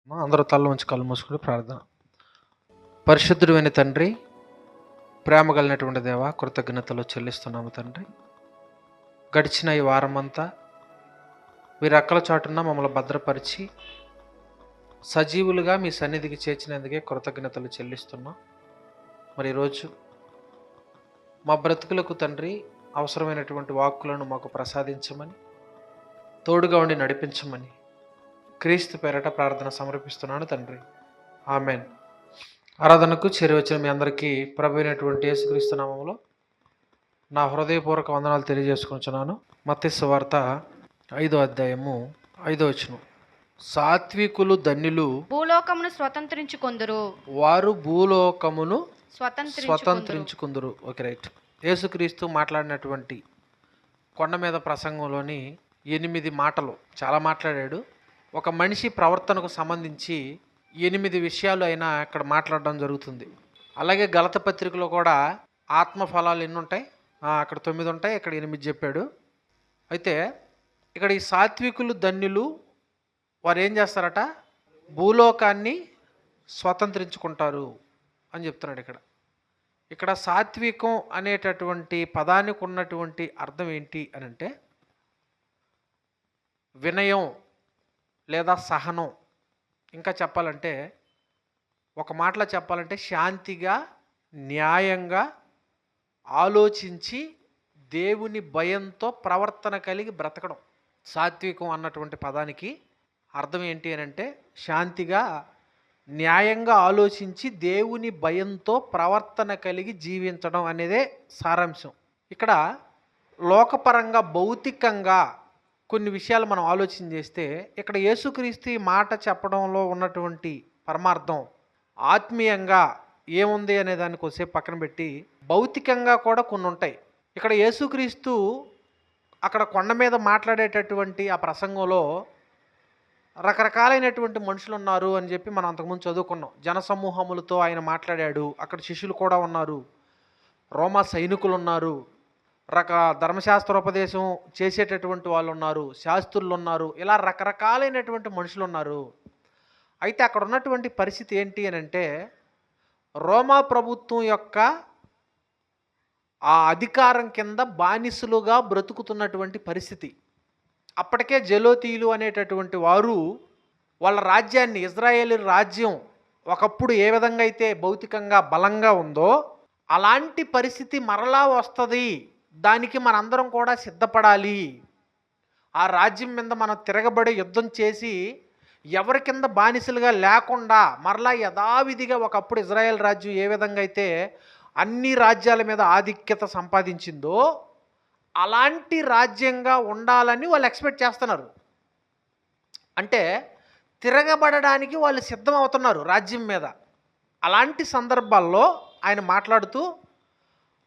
అందరూ తల్ల ఉంచి కళ్ళు మూసుకుని ప్రార్థన. పరిశుద్ధుడైన తండ్రి, ప్రేమ కలిగినటువంటి దేవ, కృతజ్ఞతలు చెల్లిస్తున్నాము తండ్రి. గడిచిన ఈ వారమంతా మీరు అక్కల చాటున మమ్మల్ని భద్రపరిచి సజీవులుగా మీ సన్నిధికి చేర్చినందుకే కృతజ్ఞతలు చెల్లిస్తున్నాం. మరి ఈరోజు మా బ్రతుకులకు తండ్రి అవసరమైనటువంటి వాక్కులను మాకు ప్రసాదించమని, తోడుగా ఉండి నడిపించమని క్రీస్తు పేరట ప్రార్థన సమర్పిస్తున్నాను తండ్రి. ఆమెన్. ఆరాధనకు చేరువచ్చిన మీ అందరికీ ప్రభువైనటువంటి యేసుక్రీస్తు నామములో నా హృదయపూర్వక వందనాలు తెలియజేసుకుంటున్నాను. మత్తయి సువార్త 5వ అధ్యాయము 5వ వచనం. సాత్వికులు ధన్యులు, భూలోకమును స్వతంత్రించుకొందురు, వారు భూలోకమును స్వతంత్రించుకొందురు. Okay, right. యేసుక్రీస్తు మాట్లాడినటువంటి కొండ మీద ప్రసంగంలోని 8 మాటలు చాలా మాట్లాడాడు. ఒక మనిషి ప్రవర్తనకు సంబంధించి 8 విషయాలు అయినా ఇక్కడ మాట్లాడడం జరుగుతుంది. అలాగే గలత పత్రికలో కూడా ఆత్మ ఫలాలు ఎన్ని ఉంటాయి? అక్కడ 9 ఉంటాయి, ఇక్కడ 8 చెప్పాడు. అయితే ఇక్కడ ఈ సాత్వికులు ధన్యులు, వారు ఏం చేస్తారట? భూలోకాన్ని స్వతంత్రించుకుంటారు అని చెప్తున్నాడు. ఇక్కడ సాత్వికం అనేటటువంటి పదానికి ఉన్నటువంటి అర్థం ఏంటి అని అంటే వినయం లేదా సహనం. ఇంకా చెప్పాలంటే, ఒక మాటలో చెప్పాలంటే శాంతిగా, న్యాయంగా ఆలోచించి దేవుని భయంతో ప్రవర్తన కలిగి బ్రతకడం. సాత్వికం అన్నటువంటి పదానికి అర్థం ఏంటి అని అంటే శాంతిగా, న్యాయంగా ఆలోచించి దేవుని భయంతో ప్రవర్తన కలిగి జీవించడం అనేదే సారాంశం. ఇక్కడ లోకపరంగా, భౌతికంగా కొన్ని విషయాలు మనం ఆలోచన చేస్తే, ఇక్కడ యేసుక్రీస్తు ఈ మాట చెప్పడంలో ఉన్నటువంటి పరమార్థం ఆత్మీయంగా ఏముంది అనే దాన్ని కొద్దిసేపు పక్కన పెట్టి భౌతికంగా కూడా కొన్ని ఉంటాయి. ఇక్కడ యేసుక్రీస్తు అక్కడ కొండ మీద మాట్లాడేటటువంటి ఆ ప్రసంగంలో రకరకాలైనటువంటి మనుషులు ఉన్నారు అని చెప్పి మనం అంతకుముందు చదువుకున్నాం. జనసమూహములతో ఆయన మాట్లాడాడు. అక్కడ శిష్యులు కూడా ఉన్నారు, రోమా సైనికులు ఉన్నారు, ధర్మశాస్త్రోపదేశం చేసేటటువంటి వాళ్ళు ఉన్నారు, శాస్త్రులు ఉన్నారు, ఇలా రకరకాలైనటువంటి మనుషులు ఉన్నారు. అయితే అక్కడ ఉన్నటువంటి పరిస్థితి ఏంటి అని అంటే, రోమా ప్రభుత్వం యొక్క ఆ అధికారం కింద బానిసలుగా బ్రతుకుతున్నటువంటి పరిస్థితి. అప్పటికే జలోతీయులు అనేటటువంటి వారు వాళ్ళ రాజ్యాన్ని, ఇజ్రాయేలు రాజ్యం ఒకప్పుడు ఏ విధంగా అయితే భౌతికంగా బలంగా ఉందో అలాంటి పరిస్థితి మరలా వస్తుంది, దానికి మనందరం కూడా సిద్ధపడాలి. ఆ రాజ్యం మీద మనం తిరగబడి యుద్ధం చేసి ఎవరి కింద బానిసలుగా లేకుండా మరలా యథావిధిగా ఒకప్పుడు ఇజ్రాయెల్ రాజ్యం ఏ విధంగా అయితే అన్ని రాజ్యాల మీద ఆధిక్యత సంపాదించిందో అలాంటి రాజ్యంగా ఉండాలని వాళ్ళు ఎక్స్పెక్ట్ చేస్తున్నారు. అంటే తిరగబడడానికి వాళ్ళు సిద్ధం అవుతున్నారు రాజ్యం మీద. అలాంటి సందర్భాల్లో ఆయన మాట్లాడుతూ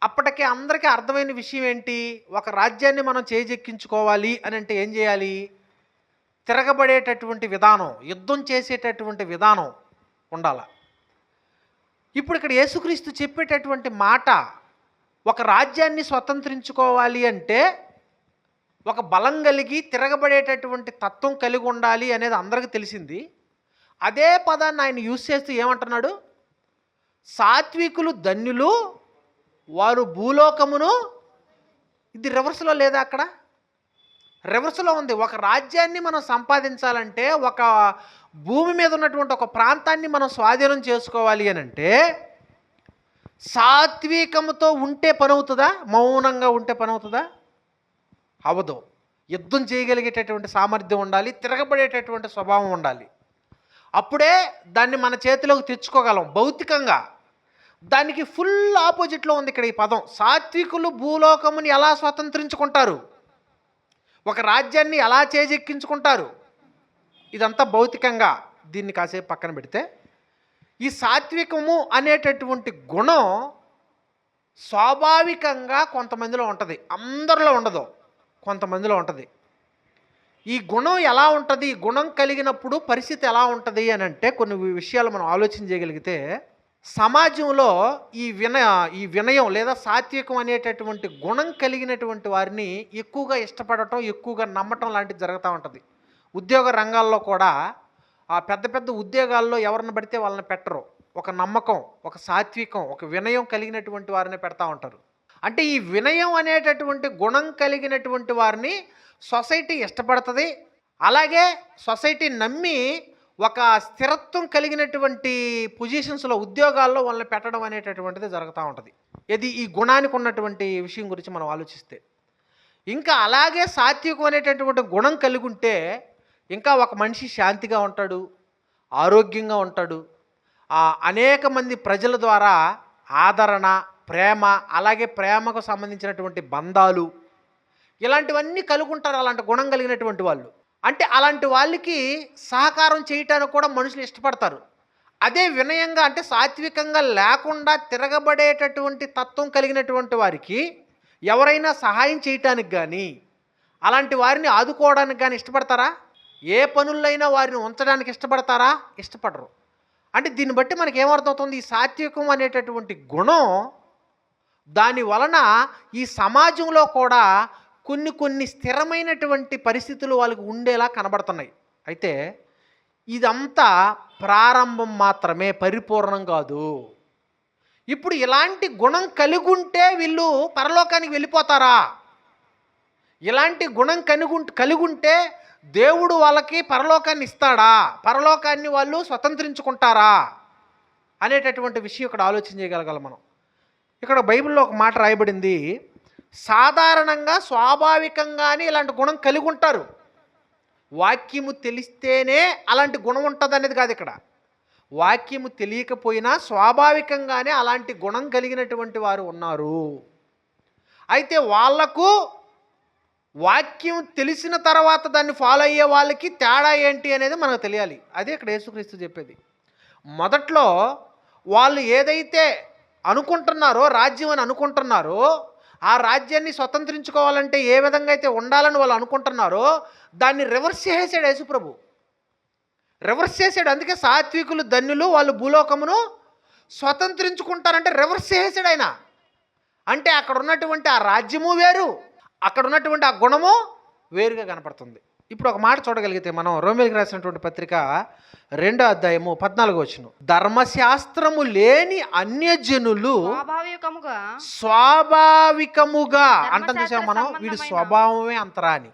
అప్పటికే అందరికీ అర్థమైన విషయం ఏంటి? ఒక రాజ్యాన్ని మనం చేజెక్కించుకోవాలి అని అంటే ఏం చేయాలి? తిరగబడేటటువంటి విధానం, యుద్ధం చేసేటటువంటి విధానం ఉండాల. ఇప్పుడు ఇక్కడ యేసుక్రీస్తు చెప్పేటటువంటి మాట, ఒక రాజ్యాన్ని స్వతంత్రించుకోవాలి అంటే ఒక బలం కలిగి తిరగబడేటటువంటి తత్వం కలిగి ఉండాలి అనేది అందరికీ తెలిసింది. అదే పదాన్ని ఆయన యూజ్ చేస్తూ ఏమంటున్నాడు? సాత్వికులు ధన్యులు, వారు భూలోకమును. ఇది రివర్స్లో లేదా? అక్కడ రివర్స్లో ఉంది. ఒక రాజ్యాన్ని మనం సంపాదించాలంటే, ఒక భూమి మీద ఉన్నటువంటి ఒక ప్రాంతాన్ని మనం స్వాధీనం చేసుకోవాలి అని అంటే సాత్వికముతో ఉంటే పని అవుతుందా? మౌనంగా ఉంటే పని అవుతుందా? అవదు. యుద్ధం చేయగలిగేటటువంటి సామర్థ్యం ఉండాలి, తిరగబడేటటువంటి స్వభావం ఉండాలి. అప్పుడే దాన్ని మన చేతిలోకి తెచ్చుకోగలం భౌతికంగా. దానికి ఫుల్ ఆపోజిట్లో ఉంది ఇక్కడ ఈ పదం. సాత్వికులు భూలోకముని ఎలా స్వతంత్రించుకుంటారు, ఒక రాజ్యాన్ని ఎలా చేజెక్కించుకుంటారు, ఇదంతా భౌతికంగా. దీన్ని కాసేపు పక్కన పెడితే, ఈ సాత్వికము అనేటటువంటి గుణం స్వాభావికంగా కొంతమందిలో ఉంటుంది, అందరిలో ఉండదు, కొంతమందిలో ఉంటుంది. ఈ గుణం ఎలా ఉంటుంది? ఈ గుణం కలిగినప్పుడు పరిస్థితి ఎలా ఉంటుంది అని అంటే కొన్ని విషయాలు మనం ఆలోచన చేయగలిగితే, సమాజంలో ఈ వినయం లేదా సాత్వికం అనేటటువంటి గుణం కలిగినటువంటి వారిని ఎక్కువగా ఇష్టపడటం, ఎక్కువగా నమ్మటం లాంటిది జరుగుతూ ఉంటుంది. ఉద్యోగ రంగాల్లో కూడా ఆ పెద్ద పెద్ద ఉద్యోగాల్లో ఎవరిని పడితే వాళ్ళని పెట్టరు. ఒక నమ్మకం, ఒక సాత్వికం, ఒక వినయం కలిగినటువంటి వారిని పెడతా ఉంటారు. అంటే ఈ వినయం అనేటటువంటి గుణం కలిగినటువంటి వారిని సొసైటీ ఇష్టపడుతుంది. అలాగే సొసైటీ నమ్మి ఒక స్థిరత్వం కలిగినటువంటి పొజిషన్స్లో ఉద్యోగాల్లో వాళ్ళని పెట్టడం అనేటటువంటిది జరుగుతూ ఉంటుంది. ఇది ఈ గుణానికి ఉన్నటువంటి విషయం గురించి మనం ఆలోచిస్తే, ఇంకా అలాగే సాత్వికం అనేటటువంటి గుణం కలిగి ఉంటే ఇంకా ఒక మనిషి శాంతిగా ఉంటాడు, ఆరోగ్యంగా ఉంటాడు. అనేక మంది ప్రజల ద్వారా ఆదరణ, ప్రేమ, అలాగే ప్రేమకు సంబంధించినటువంటి బంధాలు ఇలాంటివన్నీ కలిగి ఉంటారు అలాంటి గుణం కలిగినటువంటి వాళ్ళు. అంటే అలాంటి వాళ్ళకి సహకారం చేయటానికి కూడా మనుషులు ఇష్టపడతారు. అదే వినయంగా అంటే సాత్వికంగా లేకుండా తిరగబడేటటువంటి తత్వం కలిగినటువంటి వారికి ఎవరైనా సహాయం చేయటానికి కానీ అలాంటి వారిని ఆదుకోవడానికి కానీ ఇష్టపడతారా? ఏ పనులైనా వారిని ఉంచడానికి ఇష్టపడతారా? ఇష్టపడరు. అంటే దీన్ని బట్టి మనకి ఏమర్థమవుతుంది, ఈ సాత్వికం అనేటటువంటి గుణం దాని వలన ఈ సమాజంలో కూడా కొన్ని స్థిరమైనటువంటి పరిస్థితులు వాళ్ళకి ఉండేలా కనబడుతున్నాయి. అయితే ఇదంతా ప్రారంభం మాత్రమే, పరిపూర్ణం కాదు. ఇప్పుడు ఇలాంటి గుణం కలిగి ఉంటే వీళ్ళు పరలోకానికి వెళ్ళిపోతారా? ఇలాంటి గుణం కలిగి ఉంటే దేవుడు వాళ్ళకి పరలోకాన్ని ఇస్తాడా? పరలోకాన్ని వాళ్ళు స్వతంత్రించుకుంటారా అనేటటువంటి విషయం ఇక్కడ ఆలోచన చేయగలగాలి మనం. ఇక్కడ బైబిల్లో ఒక మాట రాయబడింది, సాధారణంగా స్వాభావికంగానే ఇలాంటి గుణం కలిగి ఉంటారు. వాక్యము తెలిస్తేనే అలాంటి గుణం ఉంటుంది అనేది కాదు. ఇక్కడ వాక్యము తెలియకపోయినా స్వాభావికంగానే అలాంటి గుణం కలిగినటువంటి వారు ఉన్నారు. అయితే వాళ్లకు వాక్యం తెలిసిన తర్వాత దాన్ని ఫాలో అయ్యే వాళ్ళకి తేడా ఏంటి అనేది మనకు తెలియాలి. అదే ఇక్కడ యేసుక్రీస్తు చెప్పేది. మొదట్లో వాళ్ళు ఏదైతే అనుకుంటున్నారో, రాజ్యం అని అనుకుంటున్నారో, ఆ రాజ్యాన్ని స్వతంత్రించుకోవాలంటే ఏ విధంగా అయితే ఉండాలని వాళ్ళు అనుకుంటున్నారో దాన్ని రివర్స్ చేసేసాడు యేసుప్రభు. రివర్స్ చేసాడు. అందుకే సాత్వికులు ధన్యులు, వాళ్ళు భూలోకమును స్వతంత్రించుకుంటారంటే రివర్స్ చేసాడు ఆయన. అంటే అక్కడ ఉన్నటువంటి ఆ రాజ్యము వేరు, అక్కడ ఉన్నటువంటి ఆ గుణము వేరుగా కనపడుతుంది. ఇప్పుడు ఒక మాట చూడగలిగితే మనం రోమీయులకు రాసినటువంటి పత్రిక 2వ అధ్యాయము 14వ వచనం, ధర్మశాస్త్రము లేని అన్యజనులు స్వాభావికముగా అంటాం చూసాం మనం, వీడి స్వభావమే అంతరా అని.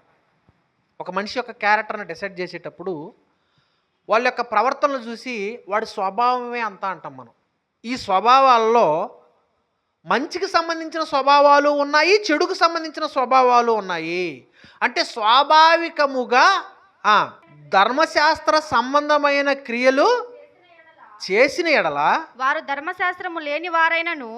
ఒక మనిషి యొక్క క్యారెక్టర్ని డిసైడ్ చేసేటప్పుడు వాళ్ళ యొక్క ప్రవర్తనలు చూసి వాడి స్వభావమే అంతా అంటాం మనం. ఈ స్వభావాల్లో మంచికి సంబంధించిన స్వభావాలు ఉన్నాయి, చెడుకు సంబంధించిన స్వభావాలు ఉన్నాయి. అంటే స్వాభావికముగా ధర్మశాస్త్ర సంబంధమైన క్రియలు చేసిన ఎడల వారు ధర్మశాస్త్రము లేని వారైనను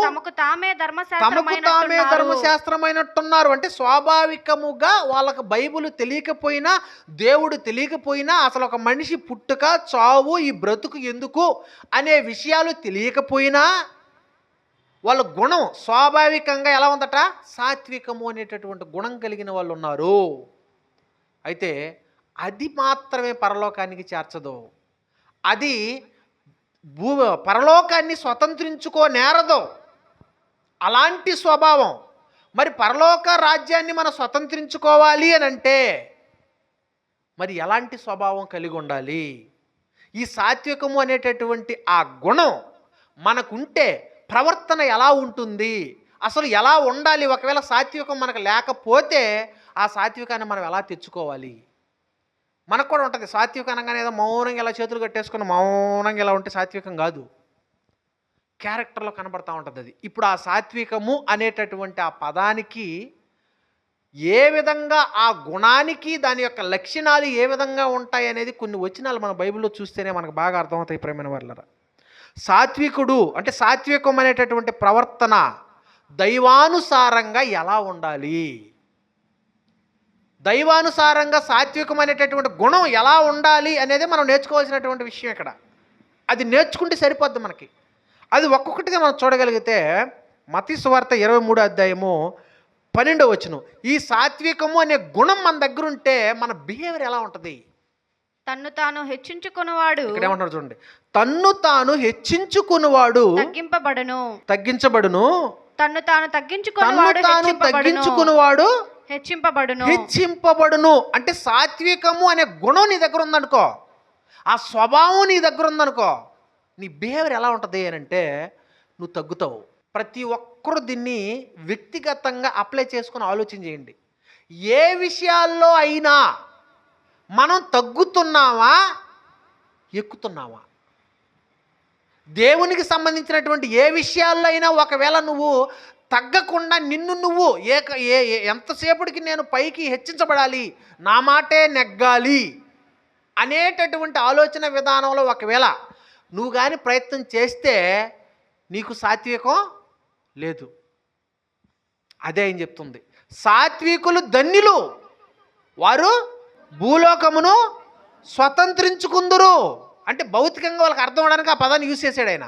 తమకు తామే ధర్మశాస్త్రమైనట్టున్నారు. అంటే స్వాభావికముగా వాళ్ళకు బైబిల్ తెలియకపోయినా, దేవుడు తెలియకపోయినా, అసలు ఒక మనిషి పుట్టుక, చావు, ఈ బ్రతుకు ఎందుకు అనే విషయాలు తెలియకపోయినా వాళ్ళ గుణం స్వాభావికంగా ఎలా ఉందట, సాత్వికము అనేటటువంటి గుణం కలిగిన వాళ్ళు ఉన్నారు. అయితే అది మాత్రమే పరలోకానికి చేర్చదు. అది పరలోకాన్ని స్వతంత్రించుకోనేరదు అలాంటి స్వభావం. మరి పరలోక రాజ్యాన్ని మనం స్వతంత్రించుకోవాలి అని అంటే మరి ఎలాంటి స్వభావం కలిగి ఉండాలి? ఈ సాత్వికము అనేటటువంటి ఆ గుణం మనకుంటే ప్రవర్తన ఎలా ఉంటుంది, అసలు ఎలా ఉండాలి? ఒకవేళ సాత్వికం మనకు లేకపోతే ఆ సాత్వికాన్ని మనం ఎలా తెచ్చుకోవాలి? మనకు కూడా ఉంటుంది. సాత్వికం అనగానే ఏదో మౌనంగా ఇలా చేతులు కట్టేసుకుని మౌనంగా ఇలా ఉంటే సాత్వికం కాదు, క్యారెక్టర్లో కనబడతా ఉంటుంది అది. ఇప్పుడు ఆ సాత్వికము అనేటటువంటి ఆ పదానికి ఏ విధంగా, ఆ గుణానికి దాని యొక్క లక్షణాలు ఏ విధంగా ఉంటాయి అనేది కొన్ని వచనాలు మన బైబిల్లో చూస్తేనే మనకు బాగా అర్థమవుతాయి ప్రేమైన వాళ్ళరా. సాత్వికుడు అంటే సాత్వికం అనేటటువంటి ప్రవర్తన దైవానుసారంగా ఎలా ఉండాలి, దైవానుసారంగా సాత్వికం అనేటటువంటి గుణం ఎలా ఉండాలి అనేది మనం నేర్చుకోవాల్సినటువంటి విషయం ఇక్కడ. అది నేర్చుకుంటే సరిపోద్ది మనకి. అది ఒక్కొక్కటిగా మనం చూడగలిగితే మత్తయి సువార్త 23వ అధ్యాయము 12వ వచనం, ఈ సాత్వికము అనే గుణం మన దగ్గర ఉంటే మన బిహేవియర్ ఎలా ఉంటుంది? తన్ను తాను హెచ్చించుకున్నవాడు, ఇక్కడ ఏమంటారు చూడండి, తన్ను తాను హెచ్చించుకున్నవాడు తగ్గించబడును, తన్ను తాను తగ్గించుకున్నవాడు హెచ్చింపబడును. అంటే సాత్వికము అనే గుణం నీ దగ్గర ఉందనుకో, ఆ స్వభావం నీ దగ్గర ఉందనుకో, నీ బిహేవియర్ ఎలా ఉంటుంది అని అంటే నువ్వు తగ్గుతావు. ప్రతి ఒక్కరూ దీన్ని వ్యక్తిగతంగా అప్లై చేసుకుని ఆలోచన చేయండి. ఏ విషయాల్లో అయినా మనం తగ్గుతున్నావా, ఎక్కుతున్నావా? దేవునికి సంబంధించినటువంటి ఏ విషయాల్లో అయినా ఒకవేళ నువ్వు తగ్గకుండా నిన్ను నువ్వు ఎంతసేపటికి నేను పైకి హెచ్చించబడాలి, నా మాటే నెగ్గాలి అనేటటువంటి ఆలోచన విధానంలో ఒకవేళ నువ్వు కానీ ప్రయత్నం చేస్తే నీకు సాత్వికం లేదు. అదే ఆయన చెప్తుంది, సాత్వికులు ధన్యులు, వారు భూలోకమును స్వతంత్రించుకుందురు. అంటే భౌతికంగా వాళ్ళకి అర్థం అవడానికి ఆ పదాన్ని యూజ్ చేశాడు ఆయన.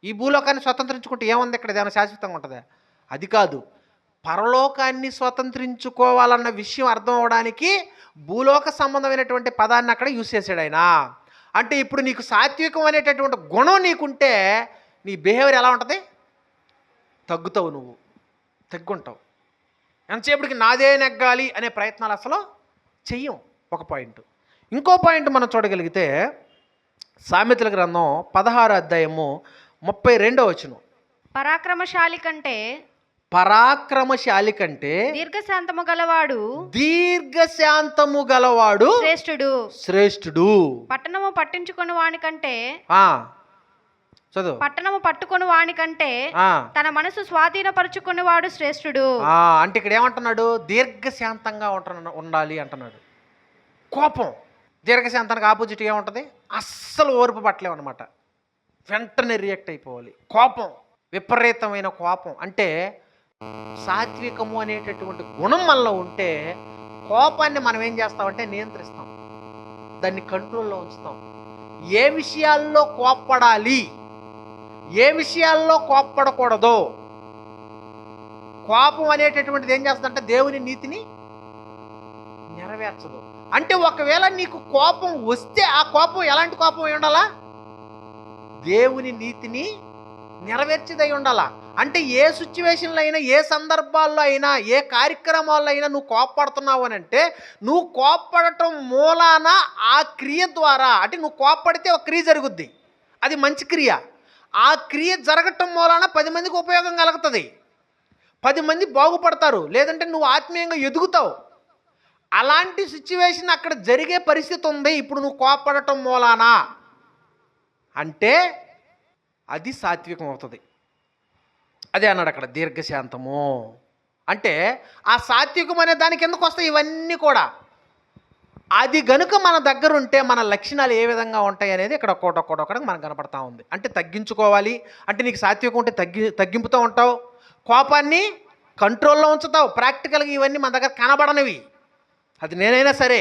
ఈ భూలోకాన్ని స్వతంత్రించుకుంటే ఏముంది, ఇక్కడ ఏమైనా శాశ్వతంగా ఉంటుందా? అది కాదు, పరలోకాన్ని స్వతంత్రించుకోవాలన్న విషయం అర్థం అవడానికి భూలోక సంబంధమైనటువంటి పదాన్ని అక్కడ యూజ్ చేశాడు ఆయన. అంటే ఇప్పుడు నీకు సాత్వికం అనేటటువంటి గుణం నీకుంటే నీ బిహేవియర్ ఎలా ఉంటుంది? తగ్గుతావు, నువ్వు తగ్గుంటావు. ఎంతసేపటికి నాదే నెగ్గాలి అనే ప్రయత్నాలు అసలు చెయ్యం. ఒక పాయింట్. ఇంకో పాయింట్ మనం చూడగలిగితే సామెతల గ్రంథం 16వ అధ్యాయము 32వ వచనం. పరాక్రమశాలి కంటే దీర్ఘశాంతము గలవాడు శ్రేష్ఠుడు. పట్టణము పట్టుకొని వానికంటే తన మనసు స్వాధీనపరుచుకుని వాడు శ్రేష్ఠుడు. అంటే ఇక్కడ ఏమంటున్నాడు? దీర్ఘశాంతంగా ఉండాలి అంటున్నాడు. కోపం, దీర్ఘశాంతానికి ఆపోజిట్ ఏముంటుంది? అస్సలు ఓర్పు పట్టలేము అనమాట. వెంటనే రియాక్ట్ అయిపోవాలి. కోపం, విపరీతమైన కోపం. అంటే సాత్వికము అనేటటువంటి గుణం మనలో ఉంటే కోపాన్ని మనం ఏం చేస్తామంటే నియంత్రిస్తాం, దాన్ని కంట్రోల్లో ఉంచుతాం. ఏ విషయాల్లో కోప్పడాలి, ఏ విషయాల్లో కోప్పడకూడదో, కోపం అనేటటువంటిది ఏం చేస్తుందంటే దేవుని నీతిని నెరవేర్చదు. అంటే ఒకవేళ నీకు కోపం వస్తే ఆ కోపం ఎలాంటి కోపం అయి ఉండాలా? దేవుని నీతిని నెరవేర్చేదై ఉండాలా. అంటే ఏ సిచ్యువేషన్లో అయినా, ఏ సందర్భాల్లో అయినా, ఏ కార్యక్రమాల్లో అయినా నువ్వు కోప్పడుతున్నావు అని అంటే నువ్వు కోప్పడటం మూలాన ఆ క్రియ ద్వారా, అంటే నువ్వు కోప్పడితే ఒక క్రియ జరుగుద్ది, అది మంచి క్రియ. ఆ క్రియ జరగటం మూలాన 10 మందికి ఉపయోగం కలుగుతుంది, 10 మంది బాగుపడతారు, లేదంటే నువ్వు ఆత్మీయంగా ఎదుగుతావు. అలాంటి సిచ్యువేషన్ అక్కడ జరిగే పరిస్థితి ఉంది ఇప్పుడు నువ్వు కోప్పడటం మూలాన అంటే అది సాత్వికం అవుతుంది. అదే అన్నాడు అక్కడ దీర్ఘశాంతము అంటే. ఆ సాత్వికం అనే దానికి ఎందుకు వస్తాయి ఇవన్నీ కూడా? అది గనుక మన దగ్గర ఉంటే మన లక్షణాలు ఏ విధంగా ఉంటాయి అనేది ఇక్కడ ఒక్కొక్కటి మనకు కనపడతా ఉంది. అంటే తగ్గించుకోవాలి అంటే నీకు సాత్వికం ఉంటే తగ్గింపుతూ ఉంటావు, కోపాన్ని కంట్రోల్లో ఉంచుతావు. ప్రాక్టికల్గా ఇవన్నీ మన దగ్గర కనబడనివి. అది నేనైనా సరే,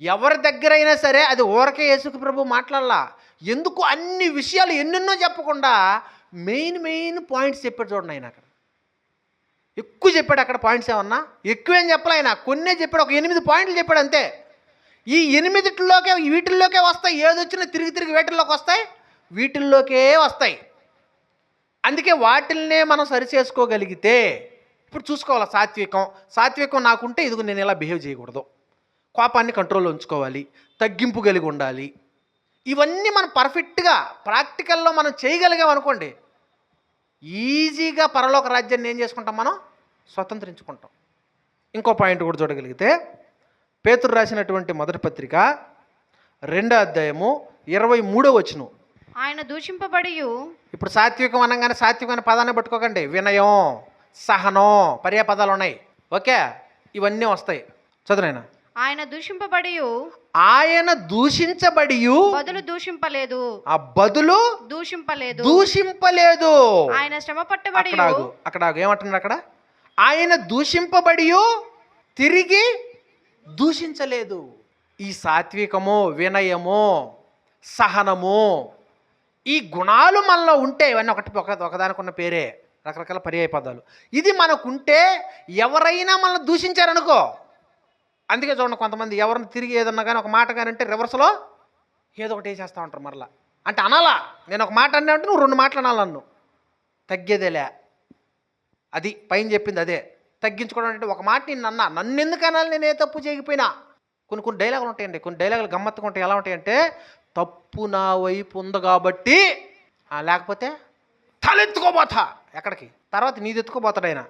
ఎవరి దగ్గరైనా సరే, అది ఊరకే యేసుకు ప్రభు మాట్లాడాల. ఎందుకు అన్ని విషయాలు ఎన్నెన్నో చెప్పకుండా మెయిన్ పాయింట్స్ చెప్పాడు చూడండి. ఆయన అక్కడ ఎక్కువ చెప్పాడు. అక్కడ పాయింట్స్ ఏమన్నా ఎక్కువేం చెప్పలే ఆయన, కొన్నే చెప్పాడు. ఒక 8 పాయింట్లు చెప్పాడు అంతే. ఈ 8 వీటిల్లోకే వస్తాయి. ఏదొచ్చినా తిరిగి వీటిల్లోకి వస్తాయి, వీటిల్లోకే వస్తాయి. అందుకే వాటిల్నే మనం సరి చేసుకోగలిగితే ఇప్పుడు చూసుకోవాలి. సాత్వికం నాకుంటే ఇదిగో నేను ఇలా బిహేవ్ చేయకూడదు, కోపాన్ని కంట్రోల్లో ఉంచుకోవాలి, తగ్గింపు కలిగి ఉండాలి. ఇవన్నీ మనం పర్ఫెక్ట్గా ప్రాక్టికల్లో మనం చేయగలిగాం అనుకోండి, ఈజీగా పరలోక రాజ్యాన్ని ఏం చేసుకుంటాం, మనం స్వతంత్రించుకుంటాం. ఇంకో పాయింట్ కూడా చూడగలిగితే పేతురు రాసినటువంటి మొదటి పత్రిక 2వ అధ్యాయము 23వ వచనం. ఆయన దూషింపబడి, ఇప్పుడు సాత్వికం అనగానే సాత్వికమైన పదాన్ని పట్టుకోకండి. వినయం, సహనం, పర్యాపదాలు ఉన్నాయి. ఓకే, ఇవన్నీ వస్తాయి. చదువునైనా. ఆయన దూషింపబడి, ఆయన దూషించబడి బదులు దూషింపలేదు, ఆ బదులు దూషింపలేదు. ఆయన శ్రమ పట్టబడి, అక్కడ ఏమంటున్నారు? అక్కడ ఆయన దూషింపబడి తిరిగి దూషించలేదు. ఈ సాత్వికము, వినయము, సహనము, ఈ గుణాలు మనలో ఉంటే ఇవన్నీ ఒకదానికి ఉన్న పేరే, రకరకాల పర్యాయ పదాలు. ఇది మనకుంటే ఎవరైనా మనల్ని దూషించారనుకో, అందుకే చూడండి కొంతమంది ఎవరిని తిరిగి ఏదన్నా కానీ ఒక మాట కానీ అంటే రివర్స్లో ఏదో ఒకటి వేసేస్తూ ఉంటారు. మరలా అంటే అనాలా, నేను ఒక మాట అన్నా అంటే నువ్వు 2 మాటలు అనాలి, నన్ను తగ్గేదేలే. అది పైన చెప్పింది అదే, తగ్గించుకోవడం అంటే ఒక మాట నన్ను ఎందుకు అనాలి, నేను ఏ తప్పు చేయకపోయినా. కొన్ని డైలాగులు ఉంటాయండి, కొన్ని డైలాగులు గమ్మత్తుగా ఉంటాయి. ఎలా ఉంటాయంటే, తప్పు నా వైపు ఉంది కాబట్టి లేకపోతే తలెత్తుకోబోతా ఎక్కడికి, తర్వాత నీది ఎత్తుకోబోతాడు ఆయన.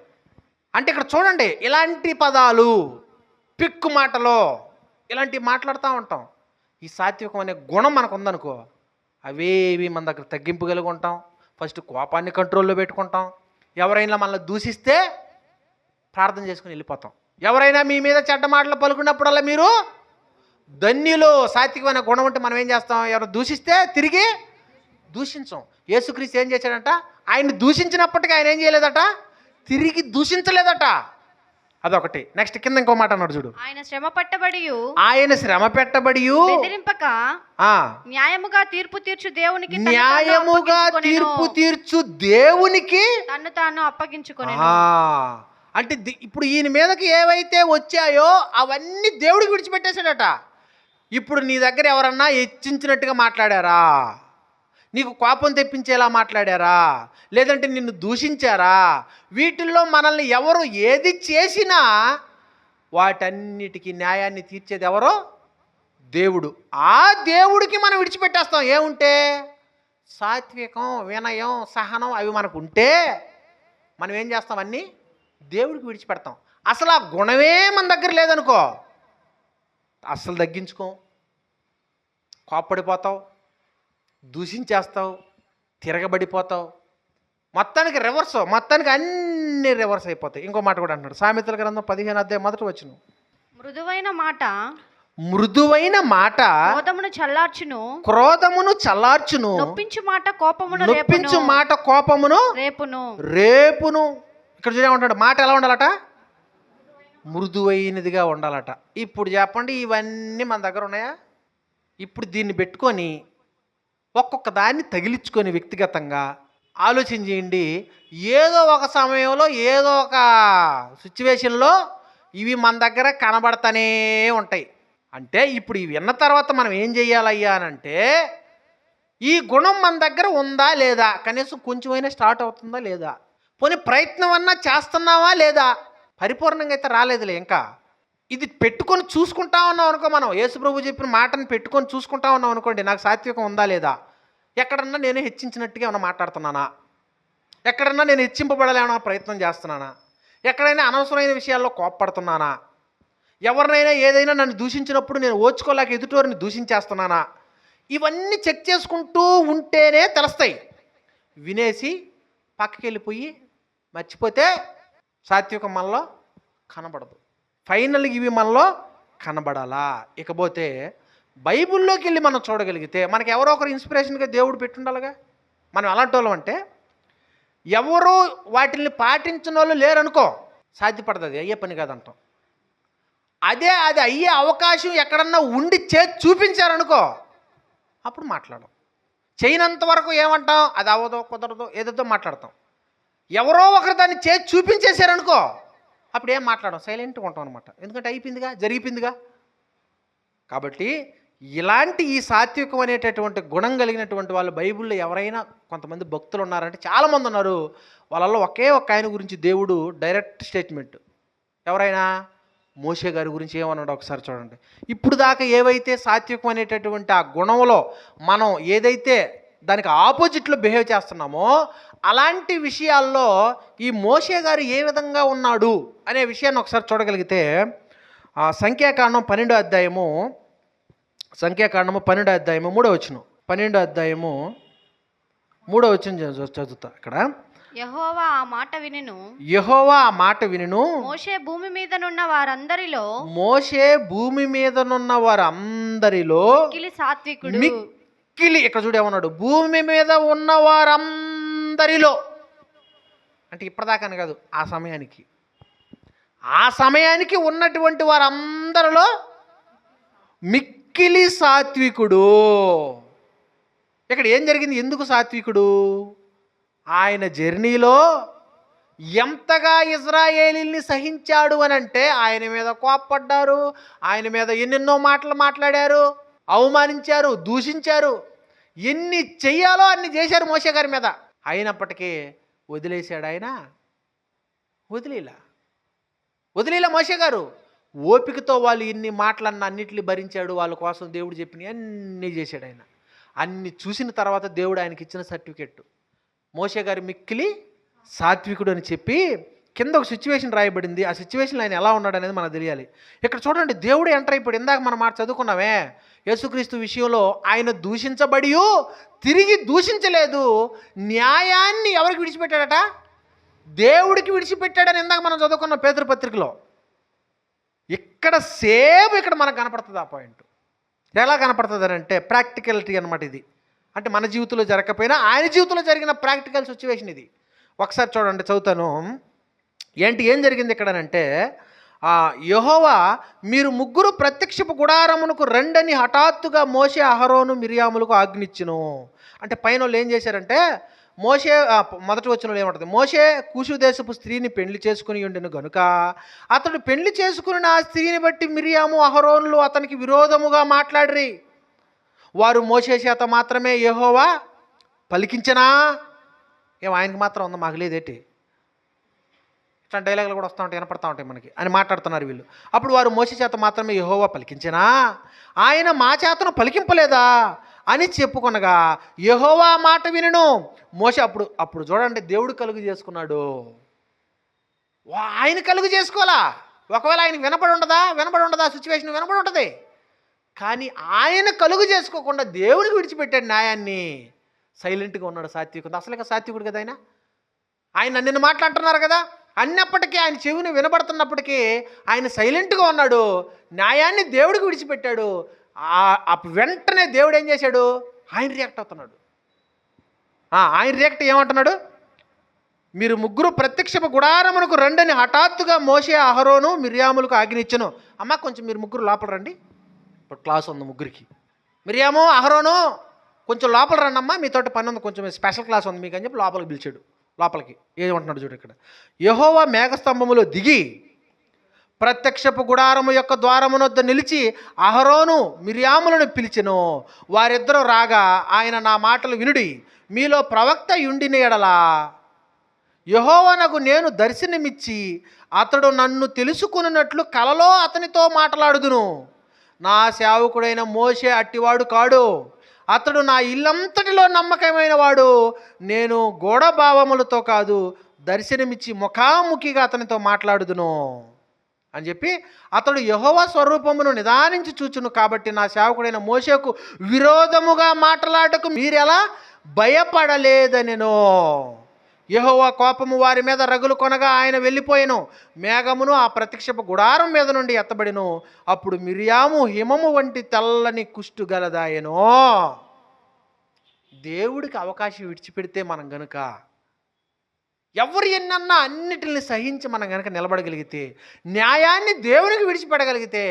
అంటే ఇక్కడ చూడండి, ఇలాంటి పదాలు, పిక్కు మాటలో ఇలాంటివి మాట్లాడుతూ ఉంటాం. ఈ సాత్వికం అనే గుణం మనకు ఉందనుకో, అవేవి మన దగ్గర తగ్గింపు కలిగి ఉంటాం. ఫస్ట్ కోపాన్ని కంట్రోల్లో పెట్టుకుంటాం. ఎవరైనా మనల్ని దూషిస్తే ప్రార్థన చేసుకుని వెళ్ళిపోతాం. ఎవరైనా మీ మీద చెడ్డ మాటలు పలుకున్నప్పుడల్లా మీరు ధన్యులు. సాత్వికమైన గుణం ఉంటే మనం ఏం చేస్తాం, ఎవరు దూషిస్తే తిరిగి దూషించం. యేసుక్రీస్తు ఏం చేశాడంట, ఆయన్ని దూషించినప్పటికీ ఆయన ఏం చేయలేదట, తిరిగి దూషించలేదట. అదొకటి. నెక్స్ట్ కింద ఇంకో మాట అన్నాడు చూడు, ఆయన శ్రమ పెట్టబడి బెదిరింపక న్యాయముగా తీర్పు తీర్చు దేవునికి తన్ను తాను అప్పగించుకొనెను. అంటే ఇప్పుడు ఈయన మీదకి ఏవైతే వచ్చాయో అవన్నీ దేవుడికి విడిచిపెట్టేశాడట. ఇప్పుడు నీ దగ్గర ఎవరన్నా హెచ్చించినట్టుగా మాట్లాడారా, నీకు కోపం తెప్పించేలా మాట్లాడారా, లేదంటే నిన్ను దూషించారా, వీటిల్లో మనల్ని ఎవరు ఏది చేసినా వాటన్నిటికీ న్యాయాన్ని తీర్చేది ఎవరో, దేవుడు. ఆ దేవుడికి మనం విడిచిపెట్టేస్తాం. ఏముంటే సాత్వికం, వినయం, సహనం అవి మనకు ఉంటే మనం ఏం చేస్తాం, అన్నీ దేవుడికి విడిచిపెడతాం. అసలు ఆ గుణమే మన దగ్గర లేదనుకో, అస్సలు తగ్గించుకో, కోప్పడిపోతావు, దూషించేస్తావు, తిరగబడిపోతావు. మొత్తానికి మొత్తానికి అన్ని రివర్స్ అయిపోతాయి. ఇంకో మాట కూడా అంటున్నాడు, సామెతల గ్రంథం 15వ అధ్యాయం 1వ వచనం, మృదువైన మాట క్రోధమును చల్లార్చును, నొప్పించు మాట కోపమును రేపును. ఇక్కడ చూడమంటాడు, మాట ఎలా ఉండాలట, మృదువైనదిగా ఉండాలట. ఇప్పుడు చెప్పండి, ఇవన్నీ మన దగ్గర ఉన్నాయా? ఇప్పుడు దీన్ని పెట్టుకొని ఒక్కొక్క దాన్ని తగిలించుకొని వ్యక్తిగతంగా ఆలోచన చేయండి. ఏదో ఒక సమయంలో, ఏదో ఒక సిచ్యువేషన్లో ఇవి మన దగ్గర కనబడతానే ఉంటాయి. అంటే ఇప్పుడు ఇవి విన్న తర్వాత మనం ఏం చేయాలయ్యా అనంటే, ఈ గుణం మన దగ్గర ఉందా లేదా, కనీసం కొంచెమైనా స్టార్ట్ అవుతుందా లేదా, పోనీ ప్రయత్నం అన్నా చేస్తున్నావా లేదా. పరిపూర్ణంగా అయితే రాలేదులే ఇంకా. ఇది పెట్టుకొని చూసుకుంటా ఉన్నాం అనుకో, మనం యేసుప్రభు చెప్పిన మాటను పెట్టుకొని చూసుకుంటా ఉన్నాం అనుకోండి, నాకు సాత్వికం ఉందా లేదా, ఎక్కడన్నా నేను హెచ్చించినట్టుగా ఏమైనా మాట్లాడుతున్నానా, ఎక్కడన్నా నేను హెచ్చింపబడాలేమన్నా ప్రయత్నం చేస్తున్నానా, ఎక్కడైనా అనవసరమైన విషయాల్లో కోప్పడుతున్నానా, ఎవరినైనా ఏదైనా నన్ను దూషించినప్పుడు నేను ఓర్చుకోలేక ఎదుటివారిని దూషించేస్తున్నానా, ఇవన్నీ చెక్ చేసుకుంటూ ఉంటేనే తెలుస్తాయి. వినేసి పక్కకి వెళ్ళిపోయి మర్చిపోతే సాత్వికం మనలో కనబడదు. ఫైనల్గా ఇవి మనలో కనబడాలా. ఇకపోతే బైబిల్లోకి వెళ్ళి మనం చూడగలిగితే మనకి ఎవరో ఒకరు ఇన్స్పిరేషన్గా దేవుడు పెట్టుండాలిగా. మనం అలాంటి వాళ్ళం అంటే, ఎవరు వాటిని పాటించిన వాళ్ళు లేరనుకో, సాధ్యపడదు, అది అయ్యే పని కాదంటాం. అది అయ్యే అవకాశం ఎక్కడన్నా ఉండి చేసి చూపించారనుకో, అప్పుడు మాట్లాడం. చేయనంత వరకు ఏమంటాం, అది అవ్వదో కుదరదో ఏదేదో మాట్లాడతాం. ఎవరో ఒకరు దాన్ని చేసి చూపించేశారనుకో, అప్పుడు ఏం మాట్లాడడం, సైలెంట్గా ఉంటాం అనమాట. ఎందుకంటే అయిపోయిందిగా, జరిగిపోయిందిగా. కాబట్టి ఇలాంటి ఈ సాత్వికం అనేటటువంటి గుణం కలిగినటువంటి వాళ్ళు బైబిల్లో ఎవరైనా కొంతమంది భక్తులు ఉన్నారంటే చాలామంది ఉన్నారు. వాళ్ళల్లో ఒకే ఒక ఆయన గురించి దేవుడు డైరెక్ట్ స్టేట్మెంట్, ఎవరైనా మోషే గారి గురించి ఏమన్నాడు ఒకసారి చూడండి. ఇప్పుడు దాకా ఏవైతే సాత్వికం అనేటటువంటి ఆ గుణంలో మనం ఏదైతే దానికి ఆపోజిట్లో బిహేవ్ చేస్తున్నామో, అలాంటి విషయాల్లో ఈ మోషే గారు ఏ విధంగా ఉన్నాడు అనే విషయాన్ని ఒకసారి చూడగలిగితే, సంఖ్యాకాండం 12వ అధ్యాయము 12వ అధ్యాయము 3వ వచనం, 12వ అధ్యాయము 3వ వచనం చదువుతా. ఇక్కడ యెహోవా ఆ మాట వినును, మోషే భూమి మీదనున్న వారందరిలో సాత్వికుడు మిక్కిలి. ఇక్కడ చూడేమన్నాడు, భూమి మీద ఉన్న వారందరిలో. అంటే ఇప్పటిదాకాని కాదు, ఆ సమయానికి ఉన్నటువంటి వారందరిలో మిక్కిలి సాత్వికుడు. ఇక్కడ ఏం జరిగింది, ఎందుకు సాత్వికుడు? ఆయన జర్నీలో ఎంతగా ఇజ్రాయేలీల్ని సహించాడు అని అంటే, ఆయన మీద కోప్పడ్డారు, ఆయన మీద ఎన్నెన్నో మాటలు మాట్లాడారు, అవమానించారు, దూషించారు, ఎన్ని చెయ్యాలో అన్ని చేశారు మోషే గారి మీద. అయినప్పటికీ వదిలేశాడు ఆయన? వదిలేలా. వదిలేలా మోషే గారు. ఓపికతో వాళ్ళు ఇన్ని మాటలన్న అన్నిటిని భరించాడు. వాళ్ళ కోసం దేవుడు చెప్పినవి అన్నీ చేశాడు ఆయన. అన్ని చూసిన తర్వాత దేవుడు ఆయనకి ఇచ్చిన సర్టిఫికెట్, మోషే గారి మిక్కిలి సాత్వికుడు అని చెప్పి కింద ఒక సిచ్యువేషన్ రాయబడింది. ఆ సిచ్యువేషన్లో ఆయన ఎలా ఉన్నాడు అనేది మనకు తెలియాలి. ఇక్కడ చూడండి, దేవుడు ఎంటర్ అయిపోయాడు. ఇందాక మనం మాట చదువుకున్నామే, యేసుక్రీస్తు విషయంలో ఆయన దూషించబడి తిరిగి దూషించలేదు. న్యాయాన్ని ఎవరికి విడిచిపెట్టాడట? దేవుడికి విడిచిపెట్టాడని ఇందాక మనం చదువుకున్న పేతురు పత్రికలో. ఇక్కడ సేమ్ ఇక్కడ మనకు కనపడుతుంది ఆ పాయింట్. ఎలా కనపడుతుంది అని అంటే ప్రాక్టికాలిటీ అనమాట ఇది. అంటే మన జీవితంలో జరగకపోయినా ఆయన జీవితంలో జరిగిన ప్రాక్టికల్ సిచ్యువేషన్ ఇది. ఒకసారి చూడండి, చదువుతాను. ఏం జరిగింది ఇక్కడనంటే, యెహోవా మీరు ముగ్గురు ప్రత్యక్షపు గుడారమునకు రండని హఠాత్తుగా మోషే అహరోను మిరియాములకు ఆజ్ఞిచ్చును. అంటే పైన వాళ్ళు ఏం చేశారంటే, మోషే మొదటి వచనంలో ఏమంటుంది, మోషే కూషు దేశపు స్త్రీని పెళ్లి చేసుకుని ఉండెను గనుక అతడు పెళ్లి చేసుకుని ఆ స్త్రీని బట్టి మిరియాము అహరోనులు అతనికి విరోధముగా మాట్లాడిరి. వారు మోషే చేత మాత్రమే యెహోవా పలికించనా? ఆయనకి మాత్రం ఉందా, మాకు లేదేటి? ఇట్లా డైలాగులు కూడా వస్తూ ఉంటాయి, వినపడతా ఉంటాయి మనకి అని మాట్లాడుతున్నారు వీళ్ళు. అప్పుడు వారు మోషే చేత మాత్రమే యెహోవా పలికించనా, ఆయన మా చేతను పలికింపలేదా అని చెప్పుకొనగా యెహోవా మాట వినను. మోషే అప్పుడు చూడండి, దేవుడు కలుగు చేసుకున్నాడు, ఆయన కలుగు చేసుకోవాలా. ఒకవేళ ఆయనకి వినపడి ఉండదా సిచ్యువేషన్ వినపడి ఉంటుంది. కానీ ఆయన కలుగు చేసుకోకుండా దేవుడికి విడిచిపెట్టాడు న్యాయాన్ని. సైలెంట్గా ఉన్నాడు, సాత్వికుడు. అసలు సాత్వికుడు కదా ఆయన నిన్ను మాట్లాడుతున్నారు కదా, అన్నప్పటికీ ఆయన చెవిని వినబడుతున్నప్పటికీ ఆయన సైలెంట్గా ఉన్నాడు. న్యాయాన్ని దేవుడికి విడిచిపెట్టాడు. వెంటనే దేవుడు ఏం చేశాడు? ఆయన రియాక్ట్ అవుతున్నాడు. ఆయన రియాక్ట్ ఏమంటున్నాడు? మీరు ముగ్గురు ప్రత్యక్షపు గుడారమునకు రండని హఠాత్తుగా మోషే అహరోను మిరియాములకు ఆజ్ఞిచ్చెను. అమ్మ కొంచెం మీరు ముగ్గురు లోపల రండి, ఇప్పుడు క్లాస్ ఉంది ముగ్గురికి. మిరియాము అహరోను కొంచెం లోపల రండి అమ్మా, మీతోటి పని ఉంది, కొంచెం స్పెషల్ క్లాస్ ఉంది మీకు అని చెప్పి లోపలికి పిలిచాడు. లోపలికి ఏమంటున్నాడు చూడు ఇక్కడ, యెహోవా మేఘస్తంభములో దిగి ప్రత్యక్షపు గుడారము యొక్క ద్వారమునొద్ద నిలిచి అహరోను మిరియాములను పిలిచెను. వారిద్దరూ రాగా ఆయన నా మాటలు వినుడి, మీలో ప్రవక్త యుండిన ఎడలా యెహోవానకు నేను దర్శనమిచ్చి అతడు నన్ను తెలుసుకున్నట్లు కలలో అతనితో మాట్లాడుదును. నా సేవకుడైన మోషే అట్టివాడు కాడు, అతడు నా ఇల్లంతటిలో నమ్మకమైన వాడు. నేను గూఢభావములతో కాదు, దర్శనమిచ్చి ముఖాముఖిగా అతనితో మాట్లాడుదును అని చెప్పి, అతడు యెహోవా స్వరూపమును నిదానించి చూచును. కాబట్టి నా సేవకుడైన మోషేకు విరోధముగా మాట్లాడకు మీరెలా భయపడలేదనెను. యెహోవా కోపము వారి మీద రగులు కొనగా ఆయన వెళ్ళిపోయెను. మేఘమును ఆ ప్రత్యక్షపు గుడారం మీద నుండి ఎత్తబడిను. అప్పుడు మిరియాము హిమము వంటి తెల్లని కుష్టు గలదాయెను. దేవుడికి అవకాశం విడిచిపెడితే మనం గనుక, ఎవరు ఎన్నన్నా అన్నిటిని సహించి మనం గనక నిలబడగలిగితే, న్యాయాన్ని దేవునికి విడిచిపెట్టగలిగితే,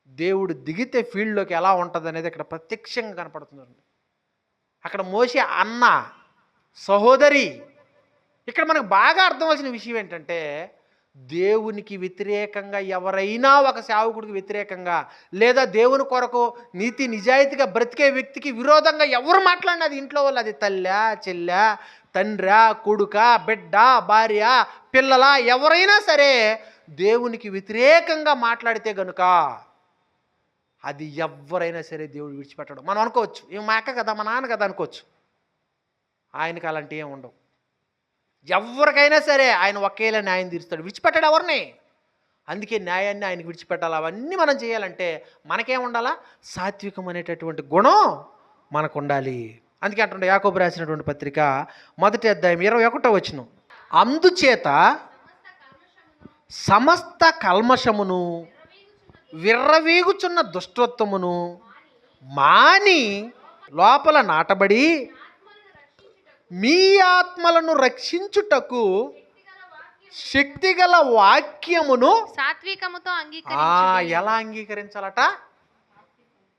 దేవుడు దిగితే ఫీల్డ్లోకి ఎలా ఉంటుంది అనేది ఇక్కడ ప్రత్యక్షంగా కనపడుతుంది. అక్కడ మోషే అన్న సహోదరి. ఇక్కడ మనకు బాగా అర్థమవలసిన విషయం ఏంటంటే, దేవునికి వ్యతిరేకంగా ఎవరైనా ఒక సేవకుడికి వ్యతిరేకంగా లేదా దేవుని కొరకు నీతి నిజాయితీగా బ్రతికే వ్యక్తికి విరోధంగా ఎవరు మాట్లాడినా అది ఇంట్లో వాళ్ళు, అది తల్లా చెల్లా తండ్రా కొడుక బిడ్డ భార్య పిల్లల ఎవరైనా సరే దేవునికి వ్యతిరేకంగా మాట్లాడితే గనుక అది ఎవరైనా సరే దేవుడు విడిచిపెట్టడం. మనం అనుకోవచ్చు, మా అక్క కదా మా నాన్న కదా అనుకోవచ్చు. ఆయనకి అలాంటి ఏమి ఉండవు. ఎవరికైనా సరే ఆయన ఒకేలా న్యాయం తీరుస్తాడు, విడిచిపెట్టాడు ఎవరిని. అందుకే న్యాయాన్ని ఆయనకి విడిచిపెట్టాలి. అవన్నీ మనం చేయాలంటే మనకేం ఉండాలా? సాత్వికం అనేటటువంటి గుణం మనకు ఉండాలి. అందుకే అంటుండే యాకోబు రాసినటువంటి పత్రిక 1వ అధ్యాయం 21వ వచనం, అందుచేత సమస్త కల్మషమును విర్రవీగుచున్న దుష్టత్వమును మాని లోపల నాటబడి మీ ఆత్మలను రక్షించుటకు శక్తిగల వాక్యమును సాత్వికముతో ఎలా అంగీకరించాలట?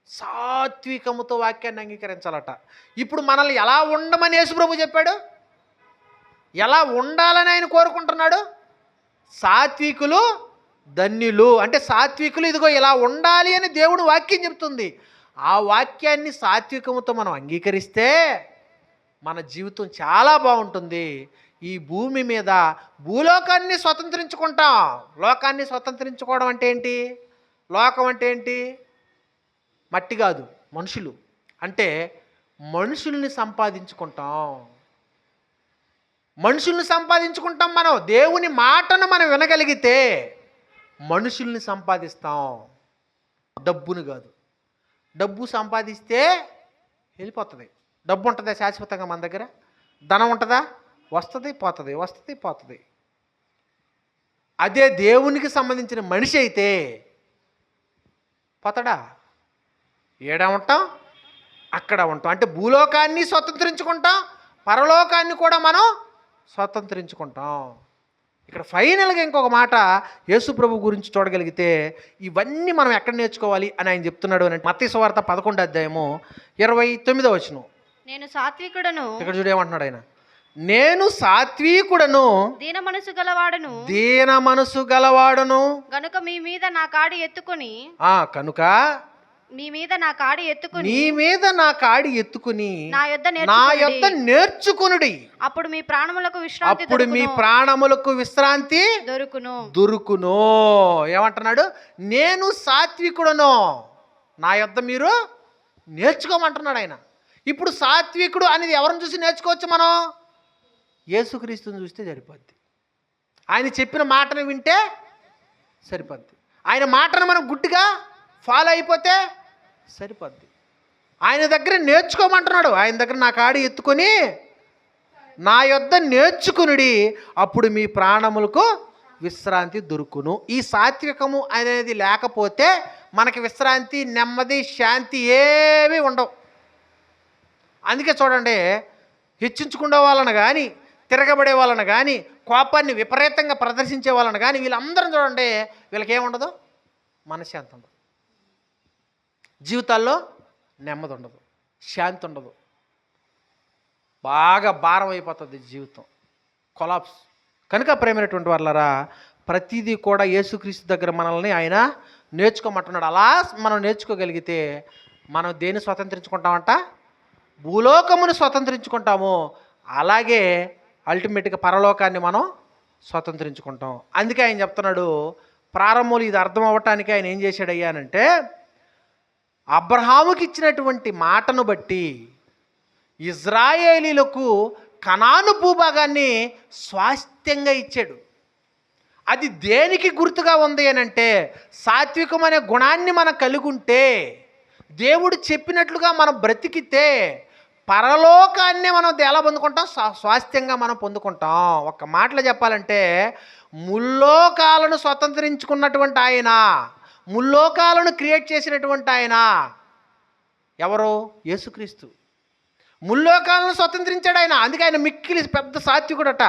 సాత్వికముతో వాక్యాన్ని అంగీకరించాలట. ఇప్పుడు మనల్ని ఎలా ఉండమని యేసుప్రభు చెప్పాడు, ఎలా ఉండాలని ఆయన కోరుకుంటున్నాడు. సాత్వికులు ధన్యులు అంటే సాత్వికులు ఇదిగో ఇలా ఉండాలి అని దేవుడు వాక్యం చెప్తుంది. ఆ వాక్యాన్ని సాత్వికముతో మనం అంగీకరిస్తే మన జీవితం చాలా బాగుంటుంది. ఈ భూమి మీద భూలోకాన్ని స్వతంత్రించుకుంటాం. లోకాన్ని స్వతంత్రించుకోవడం అంటే ఏంటి? లోకం అంటే ఏంటి? మట్టి కాదు, మనుషులు. అంటే మనుషుల్ని సంపాదించుకుంటాం. మనుషుల్ని సంపాదించుకుంటాం. మనం దేవుని మాటను మనం వినగలిగితే మనుషుల్ని సంపాదిస్తాం, డబ్బును కాదు. డబ్బు సంపాదిస్తే వెళ్ళిపోతుంది. డబ్బు ఉంటుందా శాశ్వతంగా మన దగ్గర? ధనం ఉంటుందా? వస్తుంది పోతుంది, వస్తుంది పోతుంది. అదే దేవునికి సంబంధించిన మనిషి అయితే పోతాడా? ఏడా ఉంటాం, అక్కడ ఉంటాం. అంటే భూలోకాన్ని స్వతంత్రించుకుంటాం, పరలోకాన్ని కూడా మనం స్వతంత్రించుకుంటాం. ఇక్కడ ఫైనల్గా ఇంకొక మాట యేసు ప్రభు గురించి చూడగలిగితే ఇవన్నీ మనం ఎక్కడ నేర్చుకోవాలి అని ఆయన చెప్తున్నాడు అని మత్తయి సువార్త 11:29. నేను సాత్వికుడను, ఇక్కడ చూడు ఏమంటున్నాడు ఆయన, నేను సాత్వికుడను, దీన మనసు గలవాడను, దీన మనసు గలవాడను, గనుక మీ మీద నా కాడి ఎత్తుకుని, కనుక మీ మీద నా కాడి ఎత్తుకుని, నీ మీద నా కాడి ఎత్తుకుని నా యొద్ద యొద్ద నేర్చుకునుడి, అప్పుడు మీ ప్రాణములకు విశ్రాంతి అప్పుడు మీ ప్రాణములకు విశ్రాంతి దొరుకును. దొరుకును. ఏమంటున్నాడు? నేను సాత్వికుడను, నా యొద్ద మీరు నేర్చుకోమంటున్నాడు ఆయన. ఇప్పుడు సాత్వికుడు అనేది ఎవరిని చూసి నేర్చుకోవచ్చు మనం? యేసుక్రీస్తుని చూస్తే సరిపోద్ది. ఆయన చెప్పిన మాటను వింటే సరిపోద్ది. ఆయన మాటను మనం గుడ్డిగా ఫాలో అయిపోతే సరిపోద్ది. ఆయన దగ్గర నేర్చుకోమంటున్నాడు. ఆయన దగ్గర నా కాడి ఎత్తుకొని నా యొద్ద నేర్చుకునుడి, అప్పుడు మీ ప్రాణములకు విశ్రాంతి దొరుకును. ఈ సాత్వికము అనేది లేకపోతే మనకి విశ్రాంతి, నెమ్మది, శాంతి ఏవి ఉండవు. అందుకే చూడండి, హెచ్చించుకునే వాళ్ళని కానీ, తిరగబడే వాళ్ళని కానీ, కోపాన్ని విపరీతంగా ప్రదర్శించే వాళ్ళని కానీ, వీళ్ళందరం చూడండి, వీళ్ళకి ఏముండదు? మనశ్శాంతి ఉండదు, జీవితాల్లో నెమ్మది ఉండదు, శాంతి ఉండదు, బాగా భారం అయిపోతుంది జీవితం, కొలాప్స్. కనుక ప్రేమైనటువంటి వాళ్ళరా, ప్రతిదీ కూడా యేసుక్రీస్తు దగ్గర మనల్ని ఆయన నేర్చుకోమంటున్నాడు. అలా మనం నేర్చుకోగలిగితే మనం దేన్ని స్వతంత్రించుకుంటామంట? భూలోకమును స్వతంత్రించుకుంటాము. అలాగే అల్టిమేట్గా పరలోకాన్ని మనం స్వతంత్రించుకుంటాం. అందుకే ఆయన చెప్తున్నాడు, ప్రారంభంలో ఇది అర్థం అవ్వటానికి ఆయన ఏం చేశాడయ్యా అంటే, అబ్రహాముకి ఇచ్చినటువంటి మాటను బట్టి ఇజ్రాయేలీలకు కనాను భూభాగాన్ని స్వాస్థ్యంగా ఇచ్చాడు. అది దేనికి గుర్తుగా ఉంది అని అంటే, సాత్వికం అనే గుణాన్ని మనం కలిగి ఉంటే, దేవుడు చెప్పినట్లుగా మనం బ్రతికితే పరలోకాన్ని మనం ఎలా పొందుకుంటాం? స్వాస్థ్యంగా మనం పొందుకుంటాం. ఒక్క మాటలో చెప్పాలంటే, ముల్లోకాలను స్వతంత్రించుకున్నటువంటి ఆయన, ముల్లోకాలను క్రియేట్ చేసినటువంటి ఆయన ఎవరు? యేసుక్రీస్తు. ముల్లోకాలను స్వతంత్రించాడు ఆయన. అందుకే ఆయన మిక్కిలి పెద్ద సాత్వికుడట.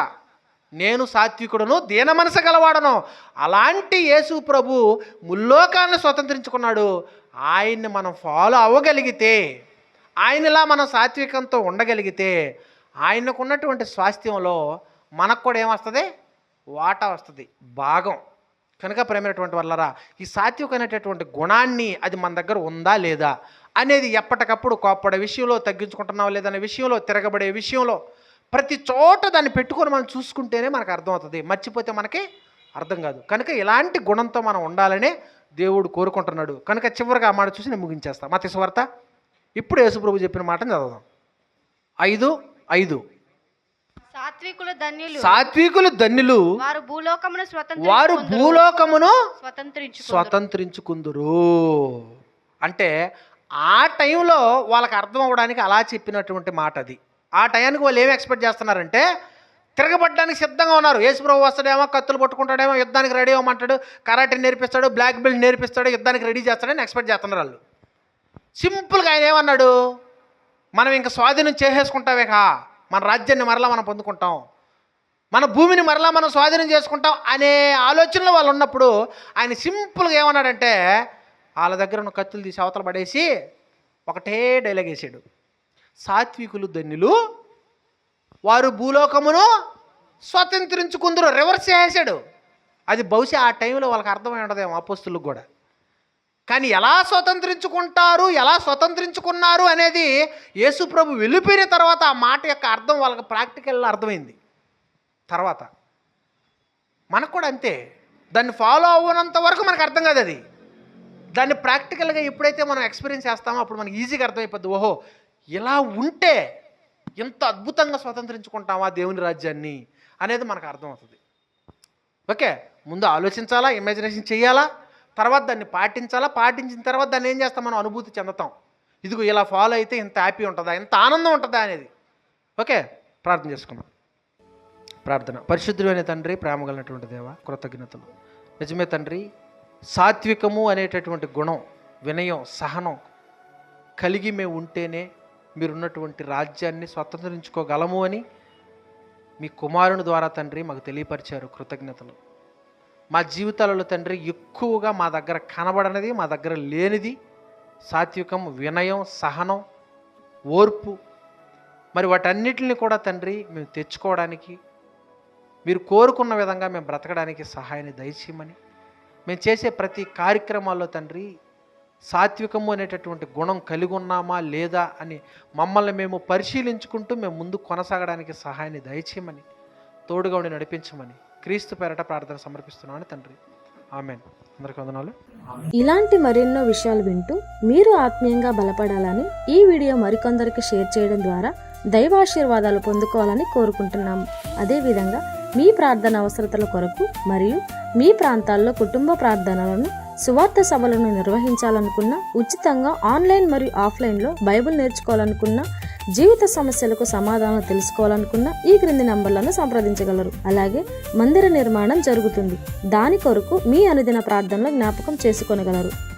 నేను సాత్వికుడను, దీన మనసు గలవాడను. అలాంటి యేసు ప్రభు ముల్లోకాలను స్వతంత్రించుకున్నాడు. ఆయన్ని మనం ఫాలో అవ్వగలిగితే, ఆయనలా మనం సాత్వికంతో ఉండగలిగితే, ఆయనకు ఉన్నటువంటి స్వాస్థ్యంలో మనకు కూడా ఏమొస్తుంది? వాటా వస్తుంది, భాగం. కనుక ప్రేమైనటువంటి వాళ్ళరా, ఈ సాత్వికమైనటువంటి గుణాన్ని అది మన దగ్గర ఉందా లేదా అనేది ఎప్పటికప్పుడు కోప్పడే విషయంలో, తగ్గించుకుంటున్నావా లేదనే విషయంలో, తిరగబడే విషయంలో, ప్రతి చోట దాన్ని పెట్టుకొని మనం చూసుకుంటేనే మనకు అర్థమవుతుంది. మర్చిపోతే మనకి అర్థం కాదు. కనుక ఇలాంటి గుణంతో మనం ఉండాలని దేవుడు కోరుకుంటున్నాడు. కనుక చివరిగా ఆ మాట చూసి నేను ముగించేస్తాను. మత్తయి సువార్త ఇప్పుడు యేసుప్రభు చెప్పిన మాటను చదవదాం. 5:5. సాత్వికులు ధన్యులు, వారు భూలోకమును స్వతంత్రించుకుందురు. అంటే ఆ టైంలో వాళ్ళకి అర్థం అవ్వడానికి అలా చెప్పినటువంటి మాట అది. ఆ టయానికి వాళ్ళు ఏమి ఎక్స్పెక్ట్ చేస్తున్నారంటే, తిరగబడ్డానికి సిద్ధంగా ఉన్నారు. యేసుప్రభు వస్తాడేమో, కత్తులు పట్టుకుంటాడేమో, యుద్ధానికి రెడీ అవ్వమంటాడు, కరాటే నేర్పిస్తాడు, బ్లాక్ బెల్ట్ నేర్పిస్తాడు, యుద్ధానికి రెడీ చేస్తాడని ఎక్స్పెక్ట్ చేస్తున్నారు వాళ్ళు. సింపుల్గా ఆయన ఏమన్నాడు? మనం ఇంకా స్వాధీనం చేసేసుకుంటామే కా, మన రాజ్యాన్ని మరలా మనం పొందుకుంటాం, మన భూమిని మరలా మనం స్వాధీనం చేసుకుంటాం అనే ఆలోచనలో వాళ్ళు ఉన్నప్పుడు ఆయన సింపుల్గా ఏమన్నాడంటే, వాళ్ళ దగ్గర ఉన్న కత్తులు తీసి అవతల పడేసి ఒకటే డైలాగ్ వేసాడు, సాత్వికులు ధన్యులు, వారు భూలోకమును స్వతంత్రించుకుందరు. రివర్స్ చేసాడు. అది బహుశా ఆ టైంలో వాళ్ళకి అర్థమై ఉండదేమో అపోస్తులకు కూడా. కానీ ఎలా స్వతంత్రించుకుంటారు, ఎలా స్వతంత్రించుకున్నారు అనేది యేసుప్రభు వెళ్ళిపోయిన తర్వాత ఆ మాట యొక్క అర్థం వాళ్ళకి ప్రాక్టికల్గా అర్థమైంది. తర్వాత మనకు కూడా అంతే. దాన్ని ఫాలో అవ్వనంత వరకు మనకు అర్థం కాదు అది. దాన్ని ప్రాక్టికల్గా ఎప్పుడైతే మనం ఎక్స్పీరియన్స్ చేస్తామో అప్పుడు మనకి ఈజీగా అర్థమైపోద్ది. ఓహో, ఇలా ఉంటే ఎంత అద్భుతంగా స్వతంత్రించుకుంటామా దేవుని రాజ్యాన్ని అనేది మనకు అర్థమవుతుంది. ఓకే, ముందు ఆలోచించాలా, ఇమాజినేషన్ చేయాలా, తర్వాత దాన్ని పాటించాలా, పాటించిన తర్వాత దాన్ని ఏం చేస్తాం, మనం అనుభూతి చెందుతాం. ఇదిగో ఇలా ఫాలో అయితే ఇంత హ్యాపీ ఉంటుందా, ఎంత ఆనందం ఉంటుందా అనేది. ఓకే, ప్రార్థన చేసుకుందాం. ప్రార్థన. పరిశుద్ధుడైన తండ్రి, ప్రేమ కలిగినటువంటి దేవ, కృతజ్ఞతలు. నిజమే తండ్రి, సాత్వికము అనేటటువంటి గుణం, వినయం, సహనం కలిగి మేము ఉంటేనే మీరున్నటువంటి రాజ్యాన్ని స్వతంత్రించుకోగలము అని మీ కుమారుని ద్వారా తండ్రి మాకు తెలియపరిచారు. కృతజ్ఞతలు. మా జీవితాలలో తండ్రి ఎక్కువగా మా దగ్గర కనబడనిది, మా దగ్గర లేనిది సాత్వికం, వినయం, సహనం, ఓర్పు. మరి వాటన్నిటిని కూడా తండ్రి మేము తెచ్చుకోవడానికి, మీరు కోరుకున్న విధంగా మేము బ్రతకడానికి సహాయాన్ని దయచేయమని, మేము చేసే ప్రతి కార్యక్రమాల్లో తండ్రి సాత్వికము అనేటటువంటి గుణం కలిగి ఉన్నామా లేదా అని మమ్మల్ని మేము పరిశీలించుకుంటూ మేము ముందు కొనసాగడానికి సహాయాన్ని దయచేయమని, తోడుగా ఉండి నడిపించమని క్రీస్తు పేరట ప్రార్థన సమర్పిస్తున్నాను తండ్రి. ఆమేన్. అందరికీ వందనాలు. ఇలాంటి మరెన్నో విషయాలు వింటూ మీరు ఆత్మీయంగా బలపడాలని ఈ వీడియో మరికొందరికి షేర్ చేయడం ద్వారా దైవాశీర్వాదాలు పొందుకోవాలని కోరుకుంటున్నాము. అదేవిధంగా మీ ప్రార్థన అవసరతల కొరకు మరియు మీ ప్రాంతాల్లో కుటుంబ ప్రార్థనలను, సువార్త సభలను నిర్వహించాలనుకున్న, ఉచితంగా ఆన్లైన్ మరియు ఆఫ్లైన్లో బైబిల్ నేర్చుకోవాలనుకున్న, జీవిత సమస్యలకు సమాధానం తెలుసుకోవాలనుకున్న ఈ క్రింది నంబర్లను సంప్రదించగలరు. అలాగే మందిర నిర్మాణం జరుగుతుంది. దాని కొరకు మీ అనుదిన ప్రార్థనలో జ్ఞాపకం చేసుకొనగలరు.